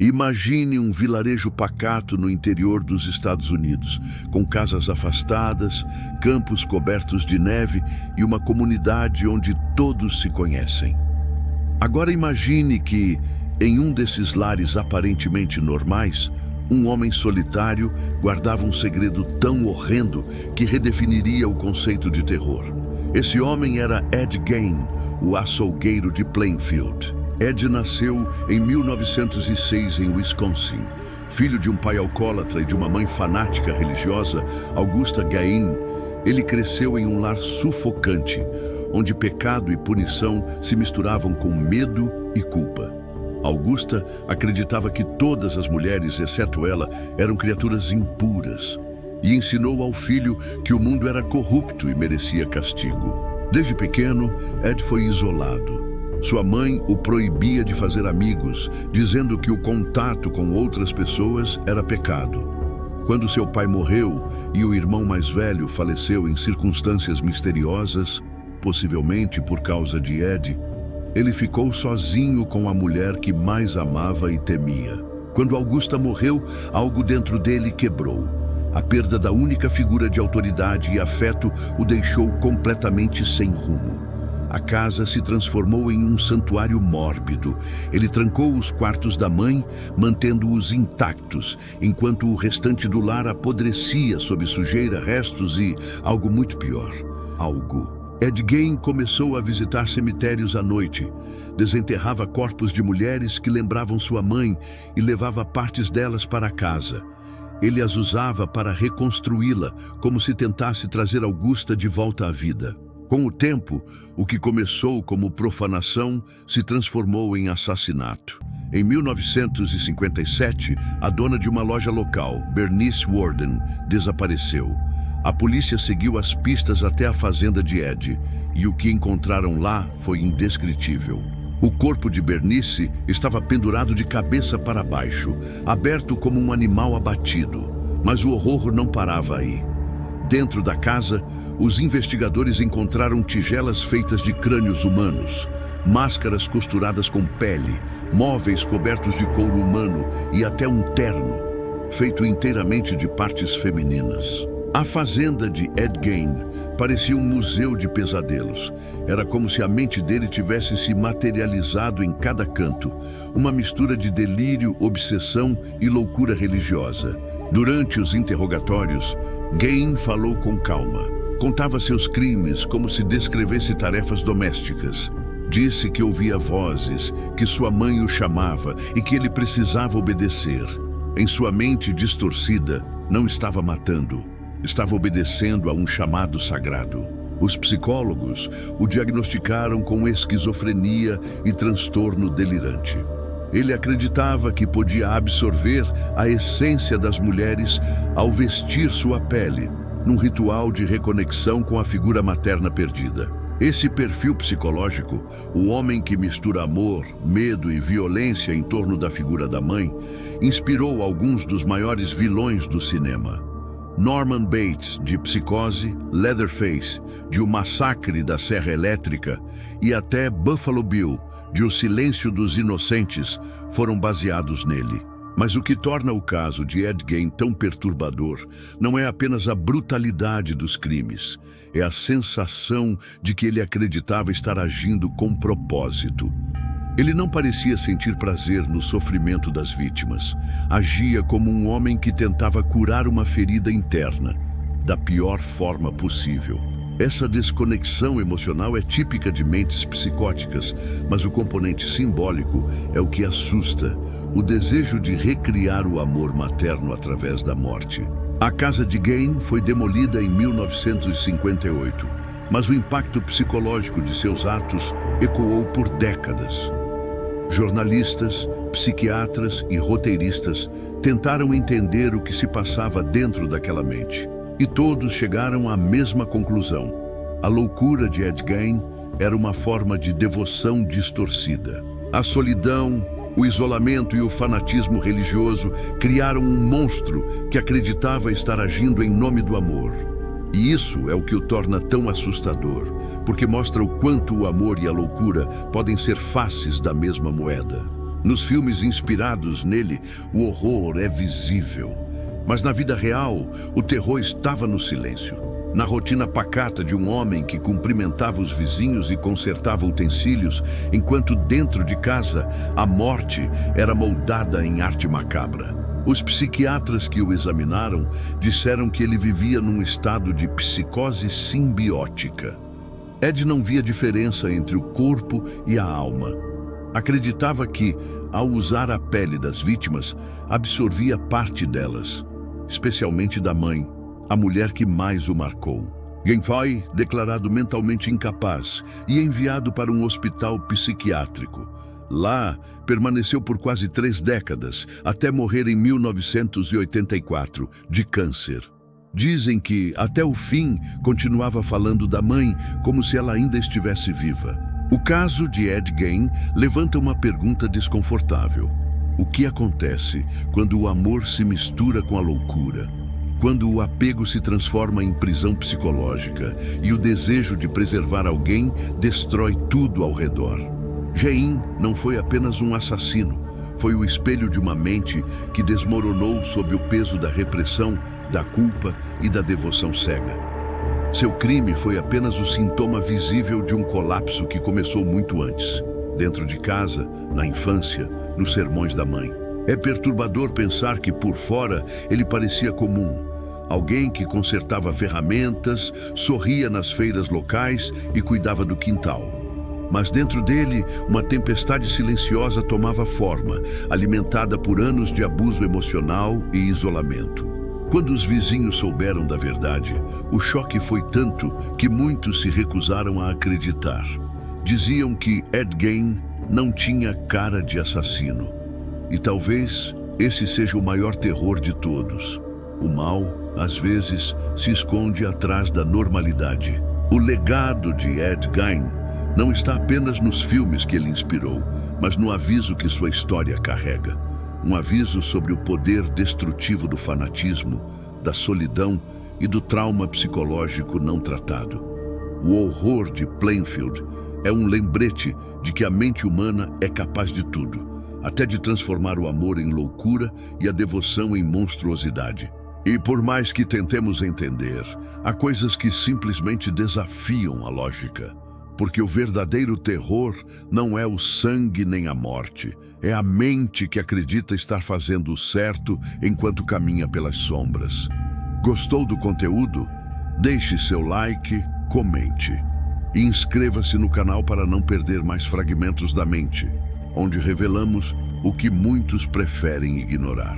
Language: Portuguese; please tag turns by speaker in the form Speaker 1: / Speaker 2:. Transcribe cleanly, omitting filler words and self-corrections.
Speaker 1: Imagine um vilarejo pacato no interior dos Estados Unidos, com casas afastadas, campos cobertos de neve e uma comunidade onde todos se conhecem. Agora imagine que, em um desses lares aparentemente normais, um homem solitário guardava um segredo tão horrendo que redefiniria o conceito de terror. Esse homem era Ed Gein, o açougueiro de Plainfield. Ed nasceu em 1906 em Wisconsin. Filho de um pai alcoólatra e de uma mãe fanática religiosa, Augusta Gein, ele cresceu em um lar sufocante, onde pecado e punição se misturavam com medo e culpa. Augusta acreditava que todas as mulheres, exceto ela, eram criaturas impuras, e ensinou ao filho que o mundo era corrupto e merecia castigo. Desde pequeno, Ed foi isolado. Sua mãe o proibia de fazer amigos, dizendo que o contato com outras pessoas era pecado. Quando seu pai morreu e o irmão mais velho faleceu em circunstâncias misteriosas, possivelmente por causa de Ed, ele ficou sozinho com a mulher que mais amava e temia. Quando Augusta morreu, algo dentro dele quebrou. A perda da única figura de autoridade e afeto o deixou completamente sem rumo. A casa se transformou em um santuário mórbido. Ele trancou os quartos da mãe, mantendo-os intactos, enquanto o restante do lar apodrecia sob sujeira, restos e algo muito pior. Ed Gein começou a visitar cemitérios à noite. Desenterrava corpos de mulheres que lembravam sua mãe e levava partes delas para casa. Ele as usava para reconstruí-la, como se tentasse trazer Augusta de volta à vida. Com o tempo, o que começou como profanação se transformou em assassinato. Em 1957, a dona de uma loja local, Bernice Warden, desapareceu. A polícia seguiu as pistas até a fazenda de Ed, e o que encontraram lá foi indescritível. O corpo de Bernice estava pendurado de cabeça para baixo, aberto como um animal abatido. Mas o horror não parava aí. Dentro da casa, os investigadores encontraram tigelas feitas de crânios humanos, máscaras costuradas com pele, móveis cobertos de couro humano e até um terno, feito inteiramente de partes femininas. A fazenda de Ed Gein parecia um museu de pesadelos. Era como se a mente dele tivesse se materializado em cada canto, uma mistura de delírio, obsessão e loucura religiosa. Durante os interrogatórios, Gein falou com calma. Contava seus crimes como se descrevesse tarefas domésticas. Disse que ouvia vozes, que sua mãe o chamava e que ele precisava obedecer. Em sua mente distorcida, não estava matando, estava obedecendo a um chamado sagrado. Os psicólogos o diagnosticaram com esquizofrenia e transtorno delirante. Ele acreditava que podia absorver a essência das mulheres ao vestir sua pele, num ritual de reconexão com a figura materna perdida. Esse perfil psicológico, o homem que mistura amor, medo e violência em torno da figura da mãe, inspirou alguns dos maiores vilões do cinema. Norman Bates, de Psicose, Leatherface, de O Massacre da Serra Elétrica, e até Buffalo Bill, de O Silêncio dos Inocentes, foram baseados nele. Mas o que torna o caso de Ed Gein tão perturbador não é apenas a brutalidade dos crimes, é a sensação de que ele acreditava estar agindo com propósito. Ele não parecia sentir prazer no sofrimento das vítimas. Agia como um homem que tentava curar uma ferida interna, da pior forma possível. Essa desconexão emocional é típica de mentes psicóticas, mas o componente simbólico é o que assusta, o desejo de recriar o amor materno através da morte. A casa de Gein foi demolida em 1958, mas o impacto psicológico de seus atos ecoou por décadas. Jornalistas, psiquiatras e roteiristas tentaram entender o que se passava dentro daquela mente. E todos chegaram à mesma conclusão. A loucura de Ed Gein era uma forma de devoção distorcida. A solidão, o isolamento e o fanatismo religioso criaram um monstro que acreditava estar agindo em nome do amor. E isso é o que o torna tão assustador, porque mostra o quanto o amor e a loucura podem ser faces da mesma moeda. Nos filmes inspirados nele, o horror é visível. Mas na vida real, o terror estava no silêncio. Na rotina pacata de um homem que cumprimentava os vizinhos e consertava utensílios, enquanto dentro de casa a morte era moldada em arte macabra. Os psiquiatras que o examinaram disseram que ele vivia num estado de psicose simbiótica. Ed não via diferença entre o corpo e a alma. Acreditava que, ao usar a pele das vítimas, absorvia parte delas, especialmente da mãe, a mulher que mais o marcou. Gen foi declarado mentalmente incapaz e enviado para um hospital psiquiátrico. Lá, permaneceu por quase 3 décadas, até morrer em 1984, de câncer. Dizem que, até o fim, continuava falando da mãe como se ela ainda estivesse viva. O caso de Ed Gein levanta uma pergunta desconfortável. O que acontece quando o amor se mistura com a loucura? Quando o apego se transforma em prisão psicológica e o desejo de preservar alguém destrói tudo ao redor? Gein não foi apenas um assassino, foi o espelho de uma mente que desmoronou sob o peso da repressão, da culpa e da devoção cega. Seu crime foi apenas o sintoma visível de um colapso que começou muito antes, dentro de casa, na infância, nos sermões da mãe. É perturbador pensar que por fora ele parecia comum. Alguém que consertava ferramentas, sorria nas feiras locais e cuidava do quintal. Mas dentro dele, uma tempestade silenciosa tomava forma, alimentada por anos de abuso emocional e isolamento. Quando os vizinhos souberam da verdade, o choque foi tanto que muitos se recusaram a acreditar. Diziam que Ed Gein não tinha cara de assassino. E talvez esse seja o maior terror de todos. O mal, às vezes, se esconde atrás da normalidade. O legado de Ed Gein não está apenas nos filmes que ele inspirou, mas no aviso que sua história carrega. Um aviso sobre o poder destrutivo do fanatismo, da solidão e do trauma psicológico não tratado. O horror de Plainfield é um lembrete de que a mente humana é capaz de tudo, até de transformar o amor em loucura e a devoção em monstruosidade. E por mais que tentemos entender, há coisas que simplesmente desafiam a lógica. Porque o verdadeiro terror não é o sangue nem a morte, é a mente que acredita estar fazendo o certo enquanto caminha pelas sombras. Gostou do conteúdo? Deixe seu like, comente. E inscreva-se no canal para não perder mais fragmentos da mente, onde revelamos o que muitos preferem ignorar.